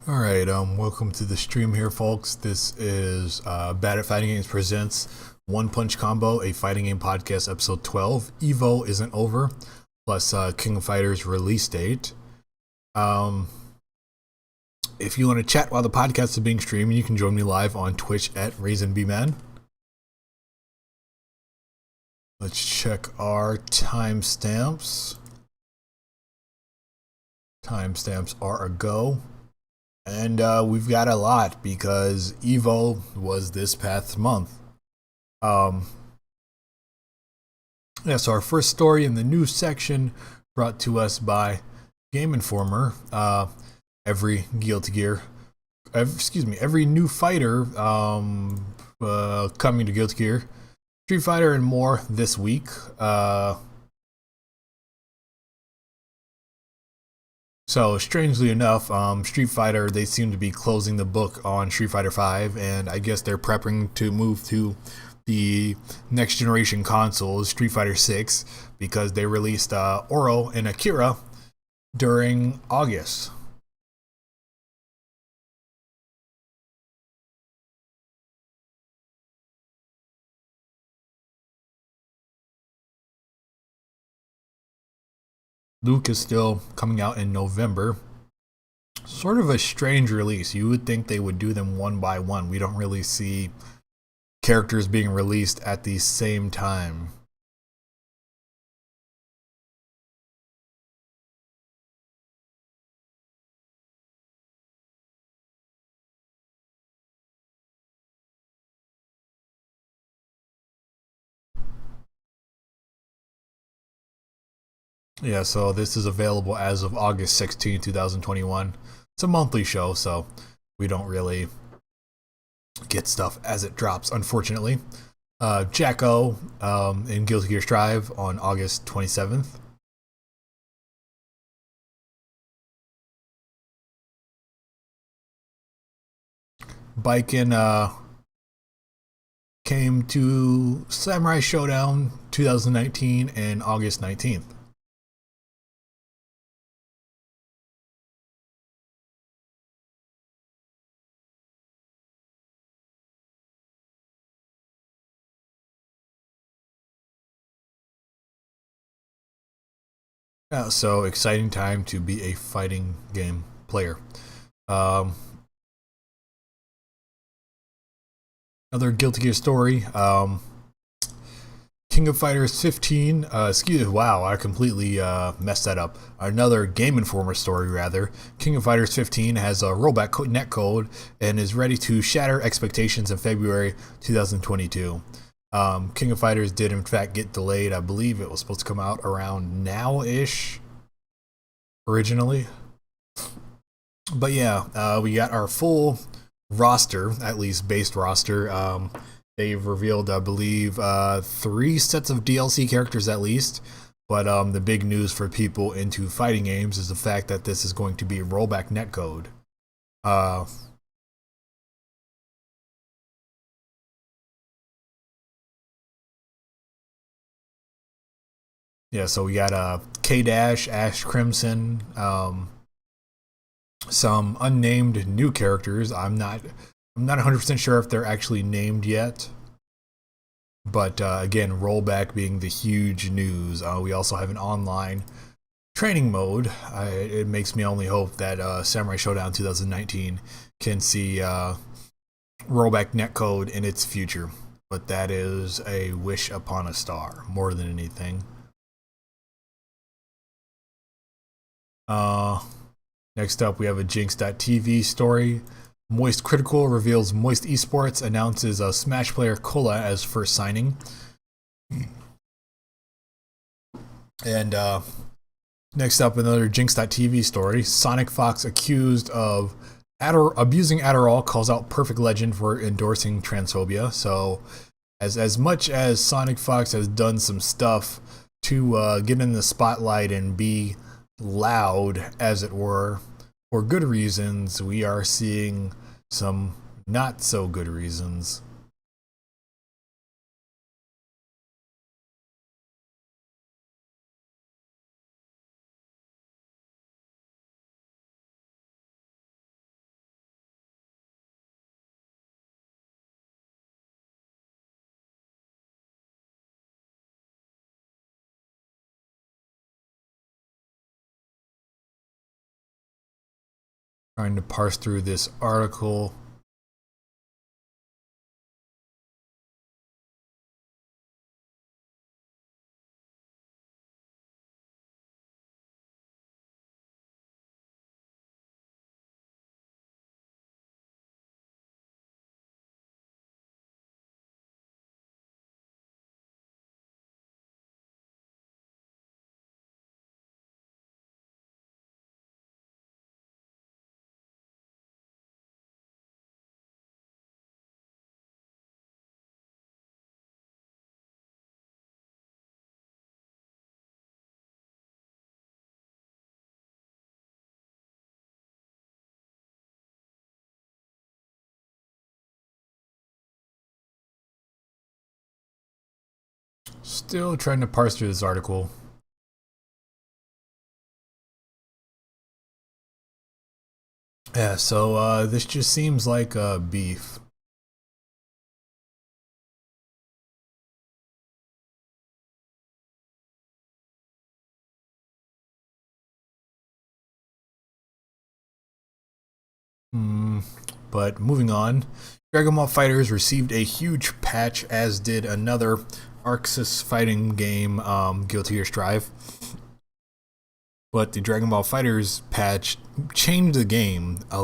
All right, welcome to the stream here, folks. This is Bad at Fighting Games presents One Punch Combo, a fighting game podcast, episode 12. Evo isn't over, plus King of Fighters release date. If you want to chat while the podcast is being streamed, you can join me live on Twitch at RaisinBman. Let's check our timestamps. Timestamps are a go. And we've got a lot because Evo was this past month. Yeah, so our first story in the news section brought to us by Game Informer. Every Guilty Gear, every new fighter coming to Guilty Gear, Street Fighter and more this week. So strangely enough, Street Fighter, they seem to be closing the book on Street Fighter V, and I guess they're prepping to move to the next generation consoles, Street Fighter 6, because they released Oro and Akira during August. Luke is still coming out in November. Sort of a strange release. You would think they would do them one by one. We don't really see characters being released at the same time. Yeah, so this is available as of August 16, 2021. It's a monthly show, so we don't really get stuff as it drops, unfortunately. Jacko in Guilty Gear Strive on August 27th. Biken came to Samurai Showdown 2019 and August 19th. So exciting time to be a fighting game player. Another Guilty Gear story. King of Fighters 15. Wow, I completely messed that up. Another Game Informer story, rather. King of Fighters 15 has a rollback netcode and is ready to shatter expectations in February 2022. King of Fighters did in fact get delayed. I believe it was supposed to come out around now-ish originally. But yeah, we got our full roster, at least based roster. They've revealed, I believe, 3 sets of DLC characters at least. But the big news for people into fighting games is the fact that this is going to be rollback netcode. Yeah, so we got K Dash, Ash Crimson, some unnamed new characters. I'm not 100% sure if they're actually named yet. But again, rollback being the huge news. We also have an online training mode. It makes me only hope that Samurai Showdown 2019 can see rollback netcode in its future. But that is a wish upon a star, more than anything. Next up, we have a Jinx.tv story. Moist Critical reveals Moist Esports announces a Smash player Kola as first signing. And next up, another Jinx.tv story. Sonic Fox accused of abusing Adderall calls out Perfect Legend for endorsing transphobia. So, as much as Sonic Fox has done some stuff to get in the spotlight and be loud, as it were, for good reasons, we are seeing some not so good reasons. Trying to parse through this article. Still trying to parse through this article. Yeah, so this just seems like beef. But moving on, Dragon Ball FighterZ received a huge patch, as did another Arxis fighting game, Guilty Gear Strive. But the Dragon Ball FighterZ patch changed the game a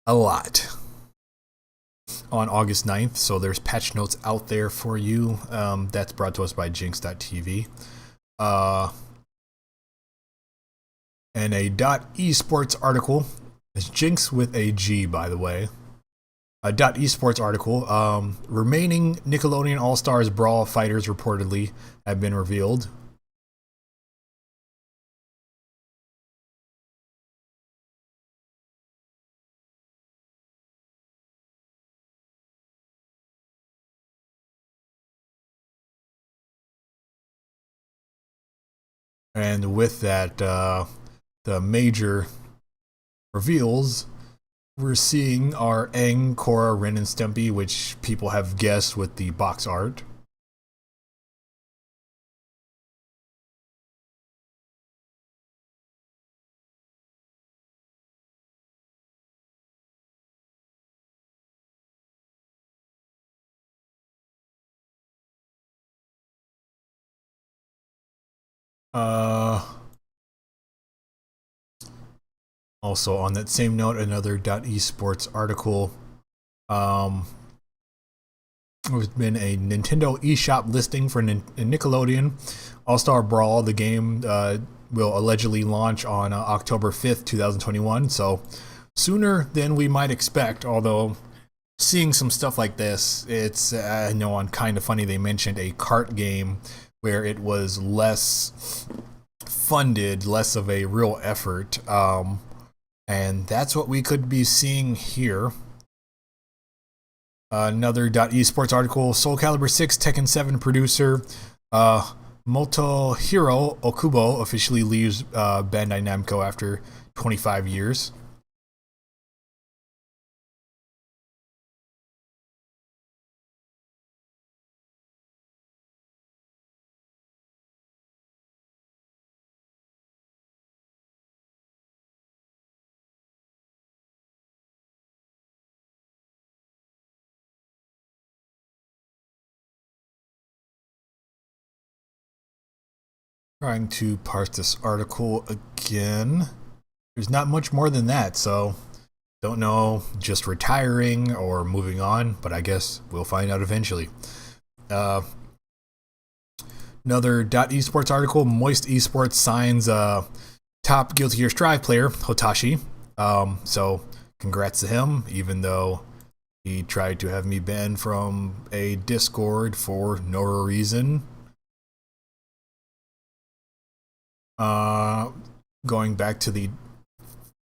lot on August 9th, so there's patch notes out there for you. That's brought to us by Jinx.tv. And a .esports article. It's Jinx with a G, by the way. A .esports article. Remaining Nickelodeon All-Stars Brawl fighters reportedly have been revealed. And with that, the major reveals we're seeing are Aang, Korra, Ren, and Stimpy, which people have guessed with the box art. Also on that same note, another .esports article. There's been a Nintendo eShop listing for Nickelodeon All-Star Brawl. The game will allegedly launch on October 5th, 2021. So sooner than we might expect, although seeing some stuff like this, it's, I know on Kind of Funny they mentioned a kart game where it was less funded, less of a real effort. And that's what we could be seeing here. Another .esports article, Soul Calibur 6 Tekken 7 producer Motohiro Okubo officially leaves Bandai Namco after 25 years. Trying to parse this article again. There's not much more than that, so don't know, just retiring or moving on, but I guess we'll find out eventually. Another .esports article, Moist Esports signs top Guilty Gear Strive player, Hotashi. So congrats to him, even though he tried to have me banned from a Discord for no reason. Going back to the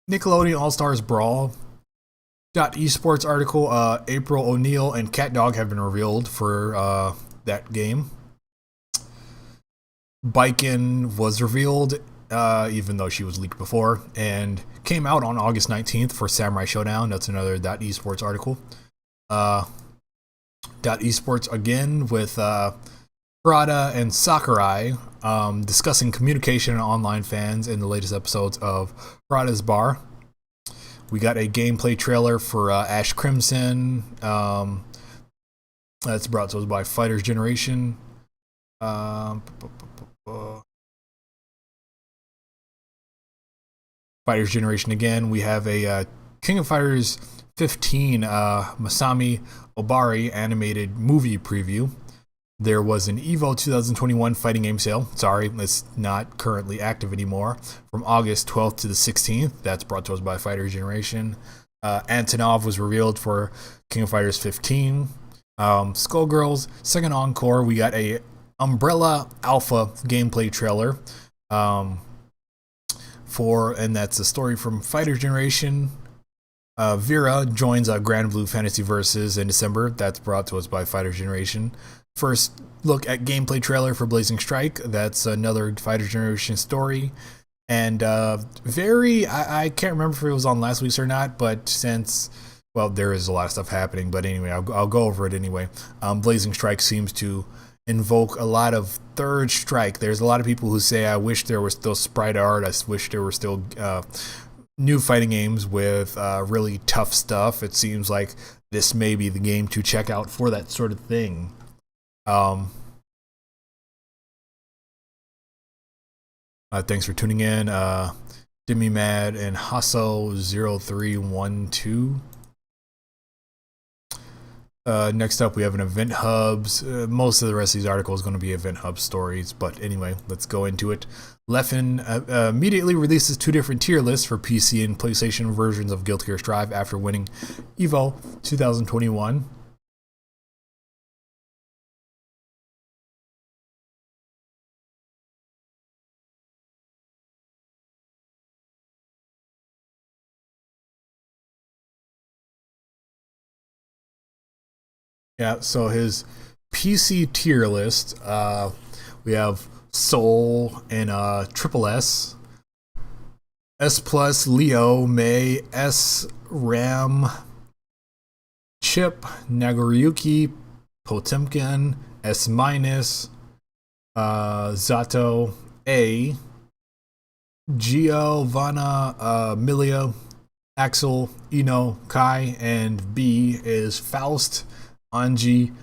Nickelodeon All-Stars Brawl .esports article, April O'Neil and CatDog have been revealed for that game. Baiken was revealed, even though she was leaked before, and came out on August 19th for Samurai Showdown. That's another .esports article. .esports again with Prada and Sakurai discussing communication and online fans in the latest episodes of Prada's Bar. We got a gameplay trailer for Ash Crimson. That's brought to us by Fighters Generation. Fighters Generation again. We have a King of Fighters 15 Masami Obari animated movie preview. There was an EVO 2021 fighting game sale. Sorry, it's not currently active anymore. From August 12th to the 16th. That's brought to us by Fighters Generation. Antonov was revealed for King of Fighters 15. Skullgirls second encore. We got a Umbrella Alpha gameplay trailer. And that's a story from Fighters Generation. Vera joins Grand Blue Fantasy Versus in December. That's brought to us by Fighters Generation. First look at gameplay trailer for Blazing Strike. That's another Fighters Generation story. And I can't remember if it was on last week's or not, but since, well, there is a lot of stuff happening, but anyway, I'll go over it anyway. Blazing Strike seems to invoke a lot of third strike. There's a lot of people who say, I wish there was still sprite art. I wish there were still new fighting games with really tough stuff. It seems like this may be the game to check out for that sort of thing. Thanks for tuning in. Dimmy Mad and Hasso0312. Next up, we have an Event Hubs. Most of the rest of these articles are going to be Event Hub stories, but anyway, let's go into it. Leffen immediately releases 2 different tier lists for PC and PlayStation versions of Guilty Gear Strive after winning EVO 2021. Yeah, so his PC tier list, we have Soul and Triple S, S plus Leo, May, S Ram, Chip, Nagoriyuki, Potemkin, S minus, Zato, A, Giovanna, Milia, Axel, Ino, Kai, and B is Faust, Anji,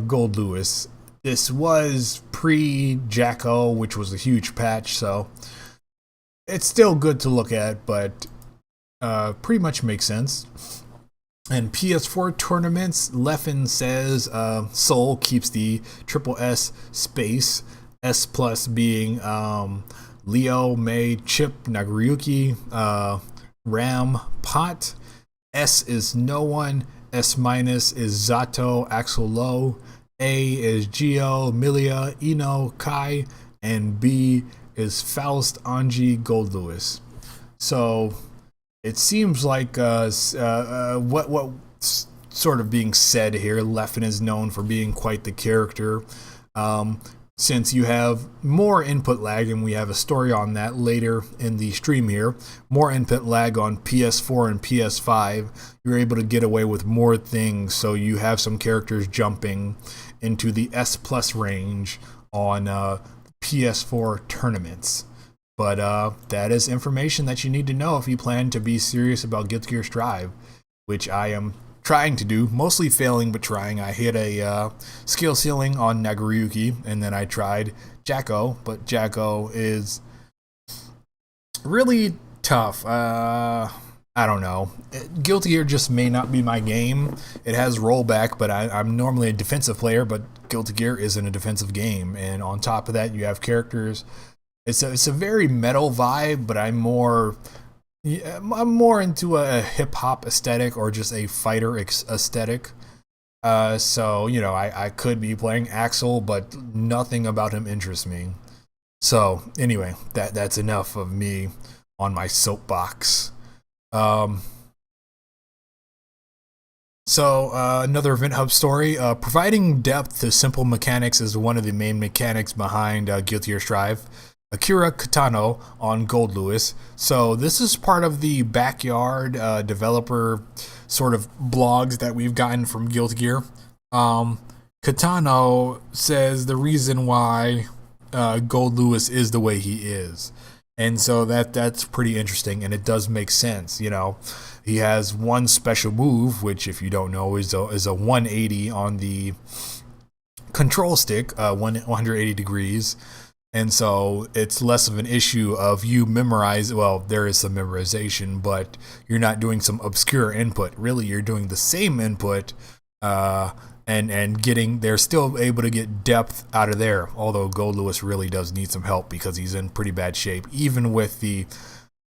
Gold Lewis. This was pre-Jacko, which was a huge patch, so it's still good to look at, but pretty much makes sense. And PS4 tournaments, Leffen says Soul keeps the triple S space, S plus being Leo, May, Chip, Nagoriyuki, Ram, Pot. S is no one. S minus is Zato, Axel Low. A is Gio, Milia, Ino, Kai. And B is Faust, Anji, Gold Lewis. So it seems like what sort of being said here, Leffen is known for being quite the character. Since you have more input lag, and we have a story on that later in the stream here, more input lag on PS4 and PS5, you're able to get away with more things, so you have some characters jumping into the S plus range on PS4 tournaments. But that is information that you need to know if you plan to be serious about Guilty Gear Strive, which I am trying to do, mostly failing but trying. I hit a skill ceiling on Nagoriyuki, and then I tried Jacko, but Jacko is really tough. I don't know. Guilty Gear just may not be my game. It has rollback, but I'm normally a defensive player, but Guilty Gear isn't a defensive game. And on top of that, you have characters. It's a very metal vibe, but I'm more into a hip-hop aesthetic or just a fighter aesthetic. So, you know, I could be playing Axel, but nothing about him interests me. So, anyway, that's enough of me on my soapbox. Another Event Hub story. Providing depth to simple mechanics is one of the main mechanics behind Guilty Gear Strive. Akira Katano on Gold Lewis. So this is part of the backyard developer sort of blogs that we've gotten from Guilty Gear. Katano Katano says the reason why Gold Lewis is the way he is. And so that's pretty interesting, and it does make sense. You know, he has one special move, which, if you don't know, is a 180 on the control stick, 180 degrees. And so it's less of an issue of you memorize. Well, there is some memorization, but you're not doing some obscure input. Really, you're doing the same input, and getting. They're still able to get depth out of there. Although Gold Lewis really does need some help because he's in pretty bad shape. Even with the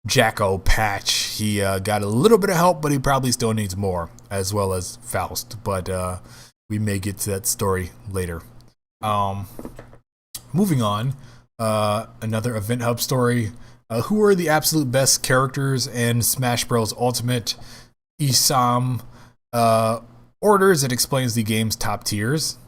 Jacko patch, he got a little bit of help, but he probably still needs more, as well as Faust. But we may get to that story later. Moving on, another Event Hub story. Who are the absolute best characters in Smash Bros. Ultimate? Isam orders. It explains the game's top tiers.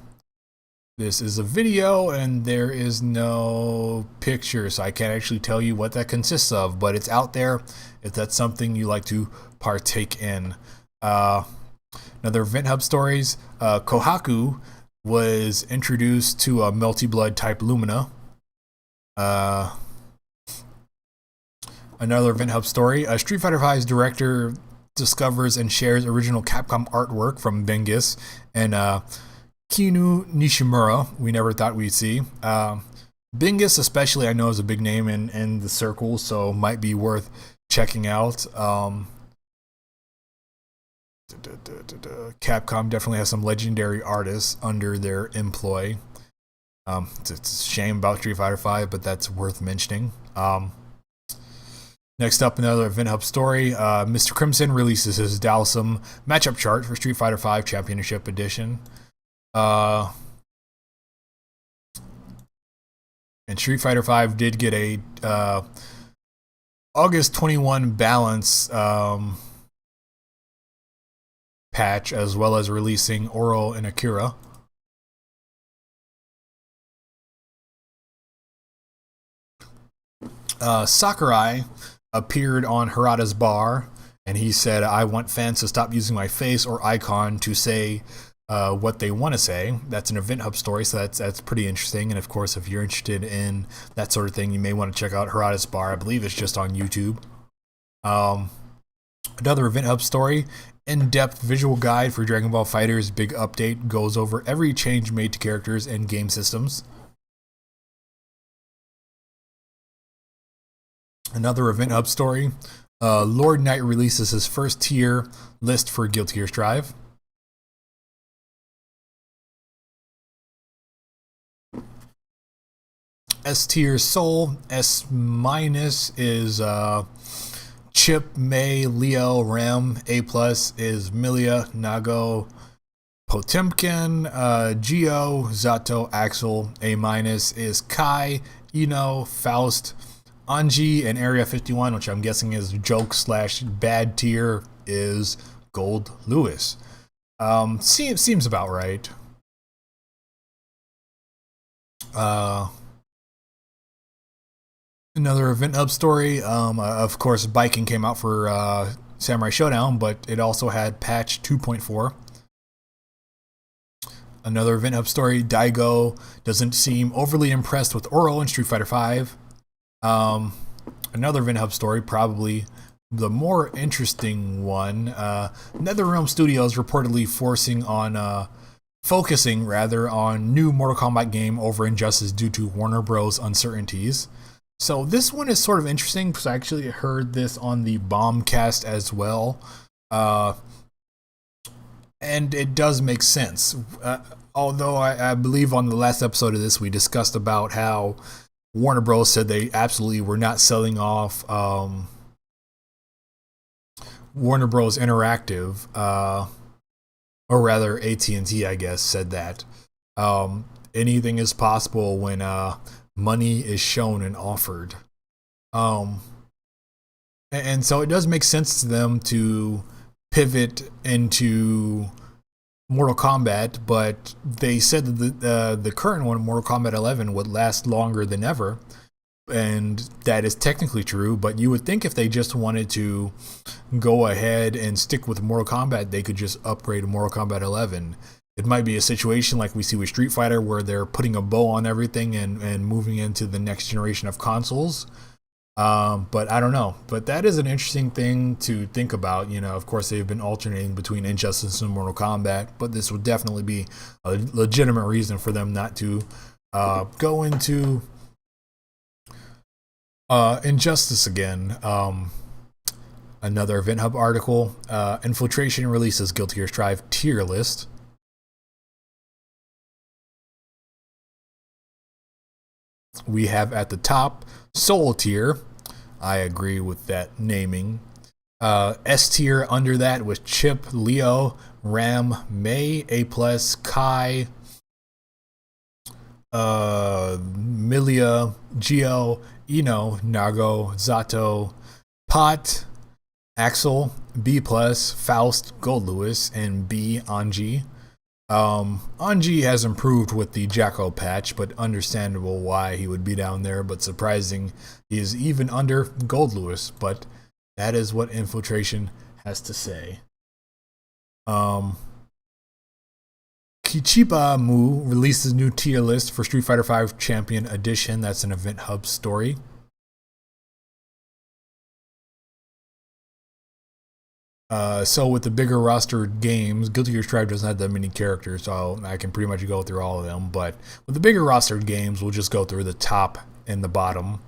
This is a video and there is no picture, so I can't actually tell you what that consists of, but it's out there if that's something you like to partake in. Another Event Hub stories. Kohaku was introduced to a Melty Blood type Lumina. Another Event Hub story. Street Fighter V's director discovers and shares original Capcom artwork from Bingus and Kinu Nishimura. We never thought we'd see. Bingus especially, I know, is a big name in the circle, so might be worth checking out. Capcom definitely has some legendary artists under their employ. It's a shame about Street Fighter V, but that's worth mentioning. Next up, another Event Hub story. Mr. Crimson releases his Dalsum matchup chart for Street Fighter V Championship Edition. And Street Fighter V did get a August 21 balance patch, as well as releasing Oro and Akira. Sakurai appeared on Harada's bar, and he said, "I want fans to stop using my face or icon to say what they want to say." That's an Event Hub story, so that's pretty interesting. And of course, if you're interested in that sort of thing, you may want to check out Harada's bar. I believe it's just on YouTube. Another Event Hub story. In-depth visual guide for Dragon Ball FighterZ big update goes over every change made to characters and game systems. Another Event Hub story. Lord Knight releases his first tier list for Guilty Gear Strive. S tier Soul. S minus is Chip, May, Leo, Rem. A plus is Milia, Nago, Potemkin, Geo, Zato, Axel. A minus is Kai, Ino, Faust, Anji, and Area 51, which I'm guessing is joke / bad tier, is Gold Lewis. Seems about right. Another Event Hub story. Of course, biking came out for Samurai Showdown, but it also had patch 2.4. Another Event Hub story. Daigo doesn't seem overly impressed with Oro in Street Fighter V. Another Event Hub story, probably the more interesting one. NetherRealm Studios reportedly focusing on new Mortal Kombat game over Injustice due to Warner Bros. Uncertainties. So this one is sort of interesting because I actually heard this on the Bombcast as well. And it does make sense. Although I believe on the last episode of this we discussed about how Warner Bros. Said they absolutely were not selling off Warner Bros. Interactive, or rather AT&T, I guess, said that. Anything is possible when money is shown and offered. And so it does make sense to them to pivot into Mortal Kombat, but they said that the current one, Mortal Kombat 11, would last longer than ever, and that is technically true, but you would think if they just wanted to go ahead and stick with Mortal Kombat, they could just upgrade to Mortal Kombat 11. it might be a situation like we see with Street Fighter where they're putting a bow on everything and moving into the next generation of consoles. But I don't know. But that is an interesting thing to think about. You know, of course, they've been alternating between Injustice and Mortal Kombat, but this would definitely be a legitimate reason for them not to go into Injustice again. Another Event Hub article. Infiltration releases Guilty Gear Strive tier list. We have at the top Soul tier. I agree with that naming. S tier under that with Chip, Leo, Ram, May, A+, Kai, Milia, Geo, Ino, Nago, Zato, Pot, Axel, B+, Faust, Gold Lewis, and B, Anji. Anji has improved with the Jacko patch, but understandable why he would be down there, but surprising he is even under Gold Lewis, but that is what Infiltration has to say. Kichiba Mu releases new tier list for Street Fighter V Champion Edition. That's an Event Hub story. So with the bigger roster games, Guilty Gear Strive doesn't have that many characters, so I can pretty much go through all of them. But with the bigger roster games, we'll just go through the top and the bottom.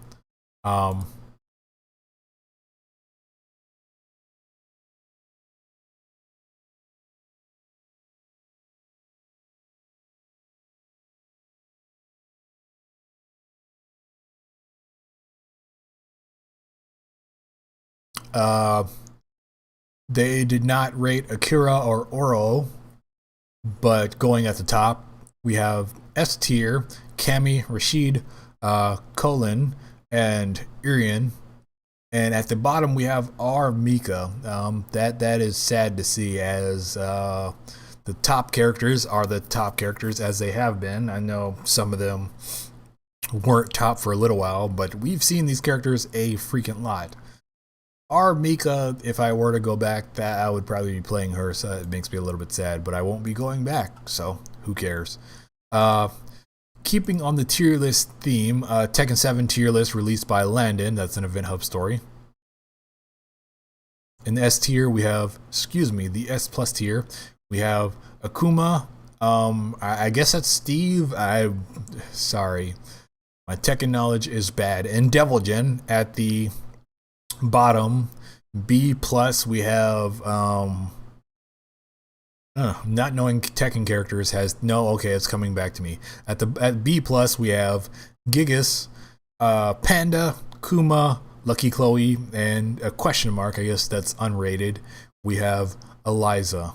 They did not rate Akira or Oro, but going at the top, we have S tier, Kami, Rashid, Colin, and Irian. And at the bottom, we have R Mika. That is sad to see, as the top characters are the top characters as they have been. I know some of them weren't top for a little while, but we've seen these characters a freaking lot. Our Mika, if I were to go back, that I would probably be playing her, so it makes me a little bit sad, but I won't be going back, so who cares. Keeping on the tier list theme, Tekken 7 tier list released by Landon. That's an Event Hub story. In the S tier, we have, the S plus tier, we have Akuma. I guess that's Steve. Sorry. My Tekken knowledge is bad. And Devil Jin at the bottom. B plus, we have not knowing Tekken characters has no. Okay, it's coming back to me. At B plus, we have Gigas, Panda, Kuma, Lucky Chloe, and a question mark. I guess that's unrated. We have Eliza.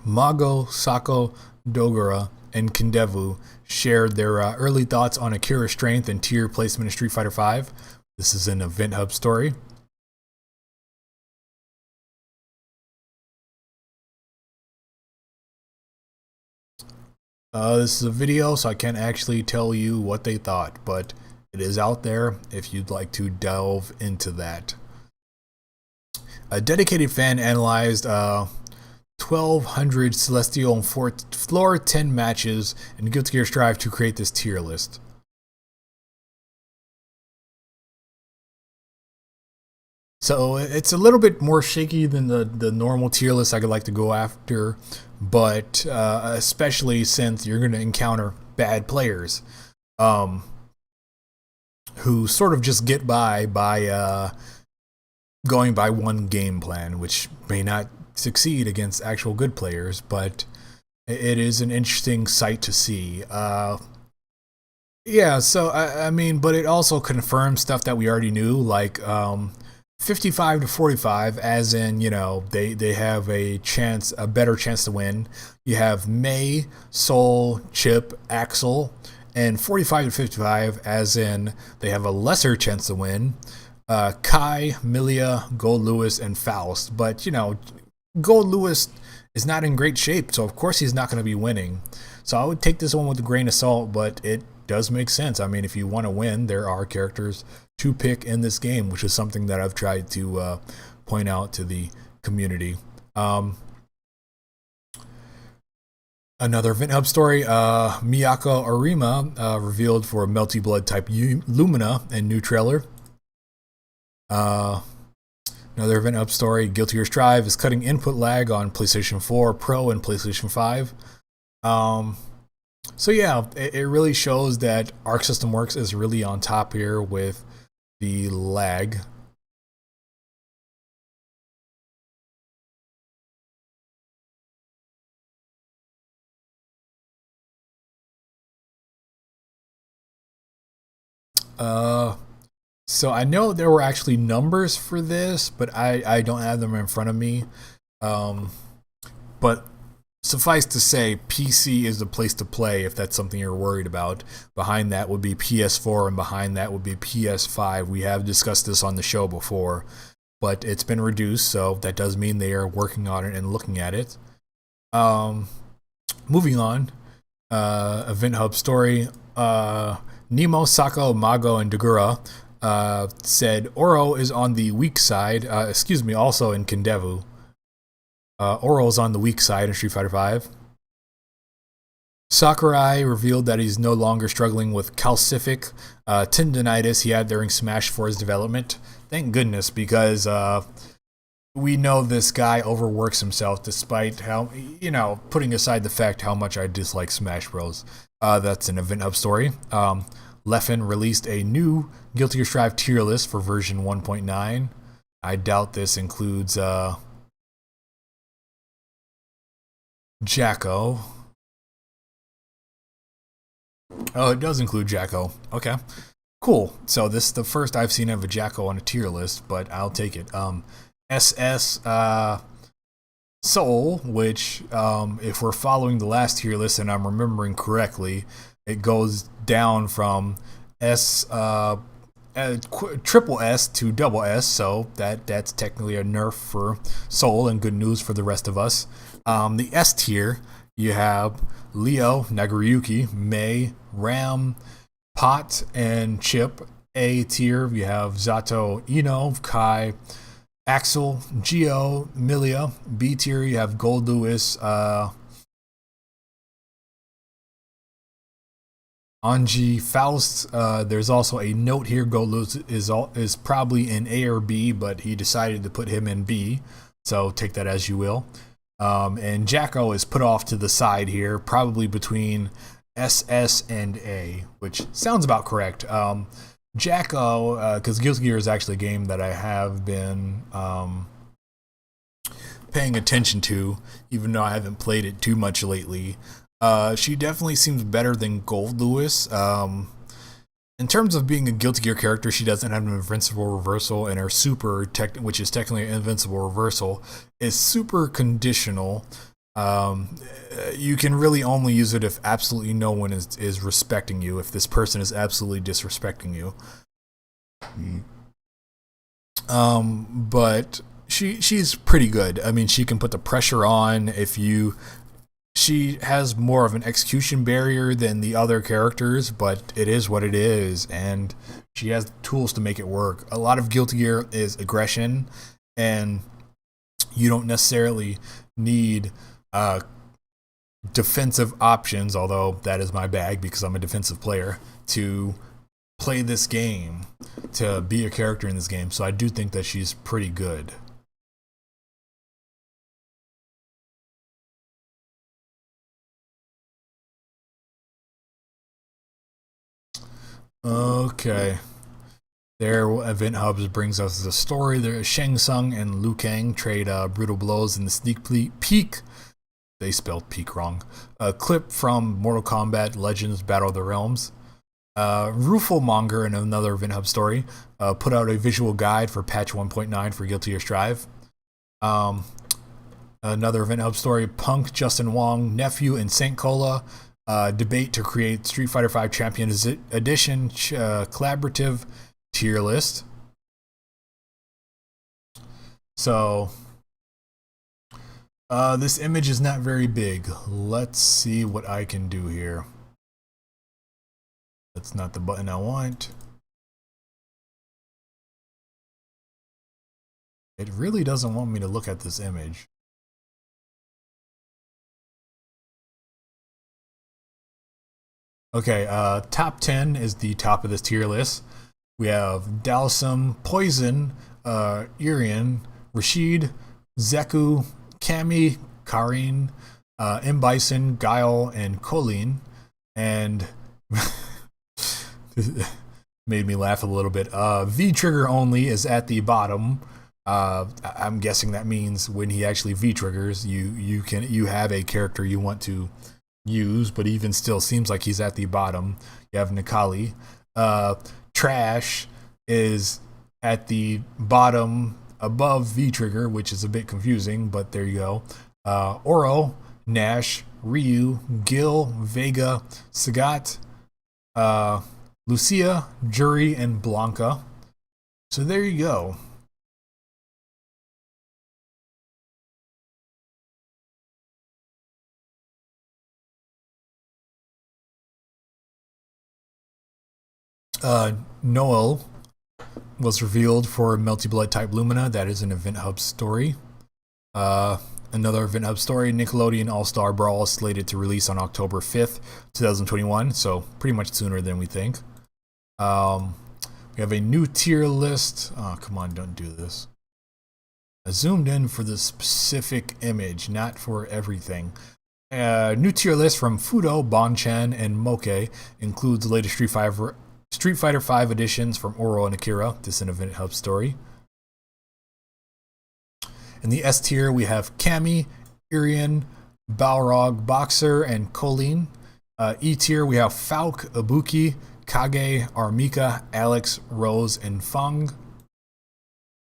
Mago, Sako, Dogura, and Kindevu shared their early thoughts on Akira's strength and tier placement in Street Fighter V. This is an Event Hub story. This is a video, so I can't actually tell you what they thought, but it is out there if you'd like to delve into that. A dedicated fan analyzed 1,200 Celestial and Floor 10 matches in Guilty Gear Strive to create this tier list. So it's a little bit more shaky than the normal tier list I could like to go after, but especially since you're going to encounter bad players who sort of just get by going by one game plan, which may not succeed against actual good players, but it is an interesting sight to see. Yeah, so I mean, but it also confirms stuff that we already knew, like 55 to 45, as in, you know, they have a better chance to win. You have May, Soul, Chip, Axel, and 45 to 55, as in they have a lesser chance to win. Kai, Milia, Gold Lewis, and Faust. But, you know, Gold Lewis is not in great shape, so of course he's not going to be winning. So I would take this one with a grain of salt, but it does make sense. I mean, if you want to win, there are characters to pick in this game, which is something that I've tried to point out to the community. Another Event Hub story, Miyako Arima revealed for Melty Blood type Lumina in new trailer. Another Event Hub story, Guilty Gear Strive is cutting input lag on PlayStation 4 Pro and PlayStation 5. So yeah, it really shows that Arc System Works is really on top here with the lag. So I know there were actually numbers for this, but I don't have them in front of me. But suffice to say, PC is the place to play if that's something you're worried about. Behind that would be PS4, and behind that would be PS5. We have discussed this on the show before, but it's been reduced, so that does mean they are working on it and looking at it. Moving on, Event Hub story. Nemo, Sako, Mago, and Dagura said Oro is on the weak side. Also in Kendevu. Oro is on the weak side in Street Fighter V. Sakurai revealed that he's no longer struggling with calcific tendonitis he had during Smash 4's development. Thank goodness, because we know this guy overworks himself despite how, putting aside the fact how much I dislike Smash Bros. That's an Event Hub story. Leffen released a new Guilty Gear Strive tier list for version 1.9. I doubt this includes Jacko. Oh, it does include Jacko. Okay. Cool. So this is the first I've seen of a Jacko on a tier list, but I'll take it. SS Soul, which, if we're following the last tier list and I'm remembering correctly, it goes down from triple S to double S, so that's technically a nerf for Soul and good news for the rest of us. The S tier, you have Leo, Nagoriyuki, Mei, Ram, Pot, and Chip. A tier, you have Zato, Ino, Kai, Axel, Geo, Milia. B tier, you have Gold Lewis, Anji, Faust. There's also a note here. Gold Lewis is probably in A or B, but he decided to put him in B. So take that as you will. And Jacko is put off to the side here, probably between SS and A, which sounds about correct. Jacko, because Guilty Gear is actually a game that I have been paying attention to, even though I haven't played it too much lately. She definitely seems better than Gold Lewis. In terms of being a Guilty Gear character, she doesn't have an invincible reversal, and her super, which is technically an invincible reversal, is super conditional. You can really only use it if absolutely no one is respecting you, if this person is absolutely disrespecting you. But she's pretty good. I mean, she can put the pressure on if you... She has more of an execution barrier than the other characters, but it is what it is, and she has tools to make it work. A lot of Guilty Gear is aggression, and you don't necessarily need defensive options, although that is my bag because I'm a defensive player, to play this game, to be a character in this game. So I do think that she's pretty good. Okay. Their Event Hubs brings us the story. There, Shang Tsung and Liu Kang trade brutal blows in the sneak peek. They spelled peek wrong. A clip from Mortal Kombat Legends Battle of the Realms. Rufelmonger, in another Event Hub story, put out a visual guide for patch 1.9 for Guilty Gear Strive. Another Event Hub story, Punk, Justin Wong, Nephew, and Saint Cola debate to create Street Fighter V Champion Edition collaborative tier list. So this image is not very big. Let's see what I can do here. That's not the button I want. It really doesn't want me to look at this image. Okay, top 10 is the top of this tier list. We have Dalsum, Poison, Irian, Rashid, Zeku, Kami, Karin, M. Bison, Guile, and Colleen. And made me laugh a little bit. V trigger only is at the bottom. I'm guessing that means when he actually V triggers, you have a character you want to use, but even still seems like he's at the bottom. You have Nikali. Trash is at the bottom above V trigger, which is a bit confusing, but there you go. Oro, Nash, Ryu, Gil, Vega, Sagat, Lucia, Jury, and Blanca. So there you go. Noel was revealed for Melty Blood type Lumina. That is an Event Hub story. Another Event Hub story, Nickelodeon All-Star Brawl, slated to release on October 5th, 2021. So pretty much sooner than we think. We have a new tier list. Oh, come on, don't do this. I zoomed in for the specific image, not for everything. New tier list from Fudo, Bonchan, and Moke includes the latest Street Fighter V editions from Oro and Akira. This is an Event Hub story. In the S tier, we have Kami, Irian, Balrog, Boxer, and Colleen. E tier, we have Falk, Ibuki, Kage, Armika, Alex, Rose, and Fung.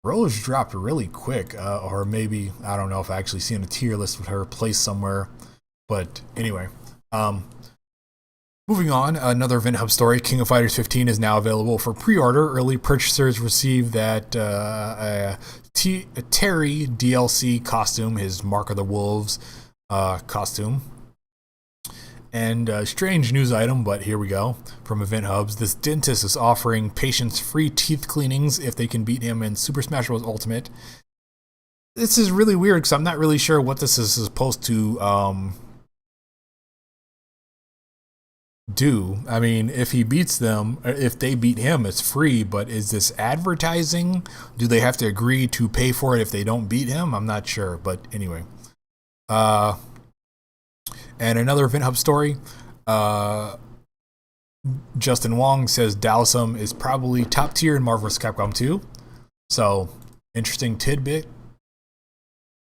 Rose dropped really quick, or maybe, I don't know if I actually seen a tier list with her placed somewhere. But anyway, moving on, another Event Hub story, King of Fighters 15 is now available for pre-order. Early purchasers receive that Terry DLC costume, his Mark of the Wolves costume. And strange news item, but here we go, from Event Hubs. This dentist is offering patients free teeth cleanings if they can beat him in Super Smash Bros. Ultimate. This is really weird because I'm not really sure what this is supposed to do. I mean, if he beats them, if they beat him, it's free, but is this advertising? Do they have to agree to pay for it if they don't beat him? I'm not sure, but anyway. And another Event Hub story, Justin Wong says Dalsum is probably top tier in Marvel vs. Capcom 2. So, interesting tidbit.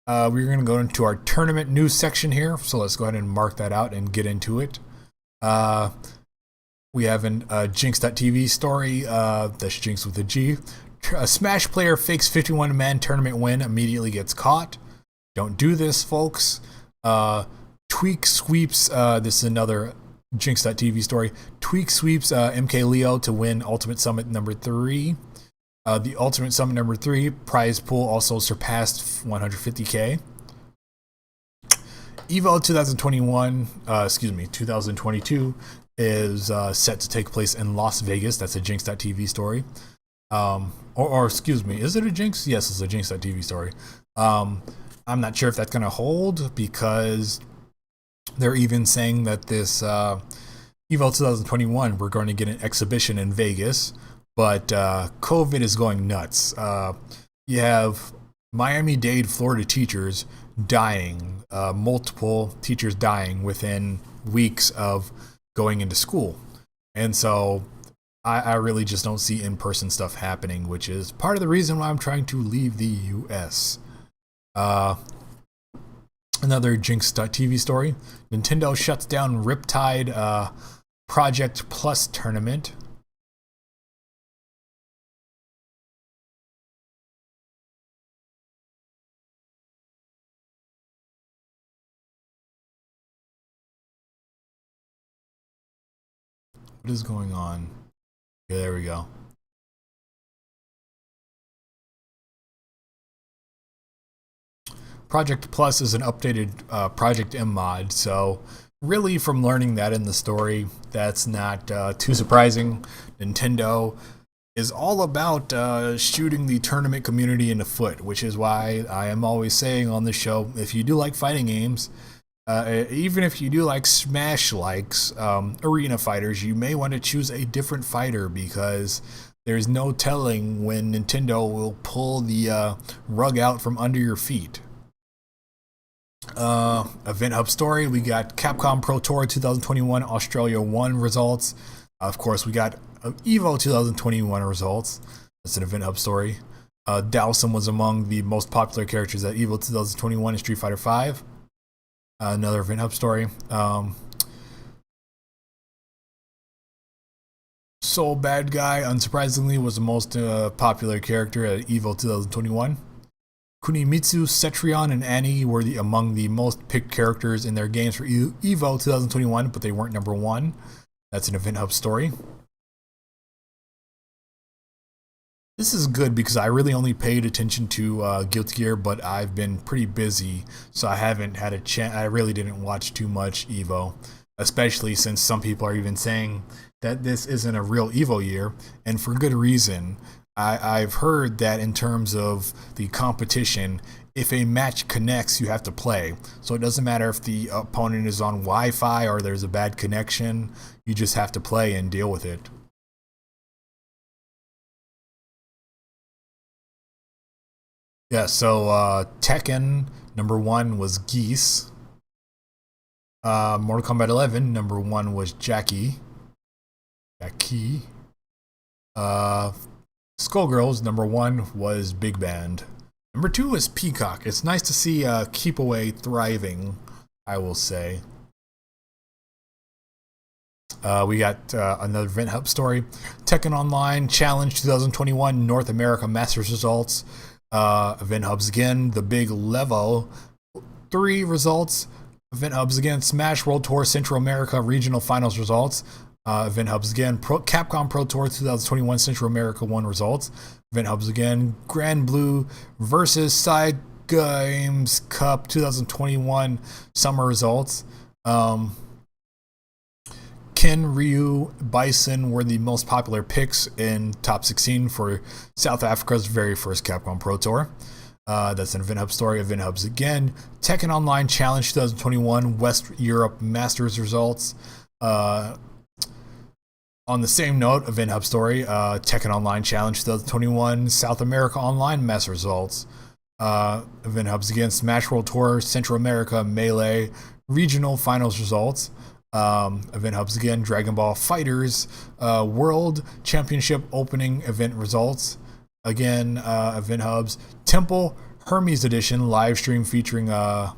We're going to go into our tournament news section here, so let's go ahead and mark that out and get into it. We have a Jinx.tv story, that's Jinx with a G. A Smash player fakes 51-man tournament win, immediately gets caught. Don't do this, folks. Tweak sweeps, this is another Jinx.tv story. Tweak sweeps MK Leo to win Ultimate Summit number 3. The Ultimate Summit number 3 prize pool also surpassed 150k. EVO 2022 is set to take place in Las Vegas. That's a Jinx.tv story. Or excuse me, is it a Jinx? Yes, it's a Jinx.tv story. I'm not sure if that's going to hold because they're even saying that this EVO 2021, we're going to get an exhibition in Vegas, but COVID is going nuts. You have Miami-Dade, Florida teachers dying, multiple teachers dying within weeks of going into school. And so I really just don't see in-person stuff happening, which is part of the reason why I'm trying to leave the US. Another Jinx.tv story. Nintendo shuts down Riptide Project Plus tournament. What is going on? Okay, there we go. Project Plus is an updated Project M mod, so Really, from learning that in the story, that's not too surprising. Nintendo is all about shooting the tournament community in the foot, which is why I am always saying on the show, if you do like fighting games, even if you do like Smash likes arena fighters, you may want to choose a different fighter because there's no telling when Nintendo will pull the rug out from under your feet. Event Hub story, we got Capcom Pro Tour 2021 Australia 1 results. Of course, we got Evo 2021 results. That's an Event Hub story. Dowson was among the most popular characters at Evo 2021 in Street Fighter V. Another Event Hub story. Soul Bad Guy, unsurprisingly, was the most popular character at Evo 2021. Kunimitsu, Cetrion, and Annie were among the most picked characters in their games for Evo 2021, but they weren't number one. That's an Event Hub story. This is good because I really only paid attention to Guilty Gear, but I've been pretty busy, so I haven't had a chance. I really didn't watch too much Evo, especially since some people are even saying that this isn't a real Evo year, and for good reason. I've heard that in terms of the competition, if a match connects, you have to play. So it doesn't matter if the opponent is on Wi-Fi or there's a bad connection, you just have to play and deal with it. Yeah, so Tekken number 1 was Geese. Mortal Kombat 11 number 1 was Jackie. Uh, Skullgirls number 1 was Big Band. Number 2 was Peacock. It's nice to see Keep Away thriving, I will say. We got another Event Hub story. Tekken Online Challenge 2021 North America Masters results. Event Hubs again. The big Level 3 results. Event Hubs again. Smash World Tour Central America Regional Finals results. Event Hubs again. Capcom Pro Tour 2021 Central America 1 results. Event Hubs again. Grand Blue versus Side Games Cup 2021 Summer results. Ken, Ryu, Bison were the most popular picks in top 16 for South Africa's very first Capcom Pro Tour. That's an Event Hub story. Event Hubs again. Tekken Online Challenge 2021 West Europe Masters results. On the same note, Event Hub story, Tekken Online Challenge 2021 South America Online Mess results. Event Hubs again, Smash World Tour Central America Melee Regional Finals results. Event Hubs again, Dragon Ball Fighters World Championship Opening Event results. Again, Event Hubs Temple Hermes Edition live stream featuring a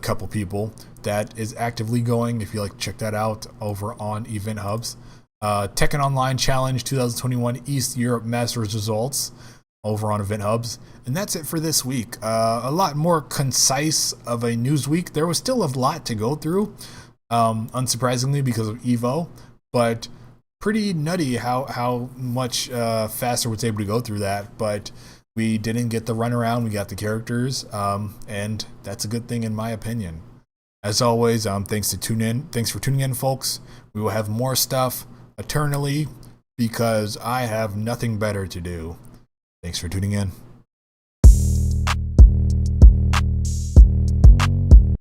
couple people that is actively going. If you like to check that out over on Event Hubs. Tekken Online Challenge 2021 East Europe Masters results over on Event Hubs. And that's it for this week. A lot more concise of a news week. There was still a lot to go through, unsurprisingly because of Evo, but pretty nutty how much faster was able to go through that. But we didn't get the runaround. We got the characters, and that's a good thing in my opinion. As always, thanks for tuning in, folks. We will have more stuff eternally because I have nothing better to do. Thanks for tuning in.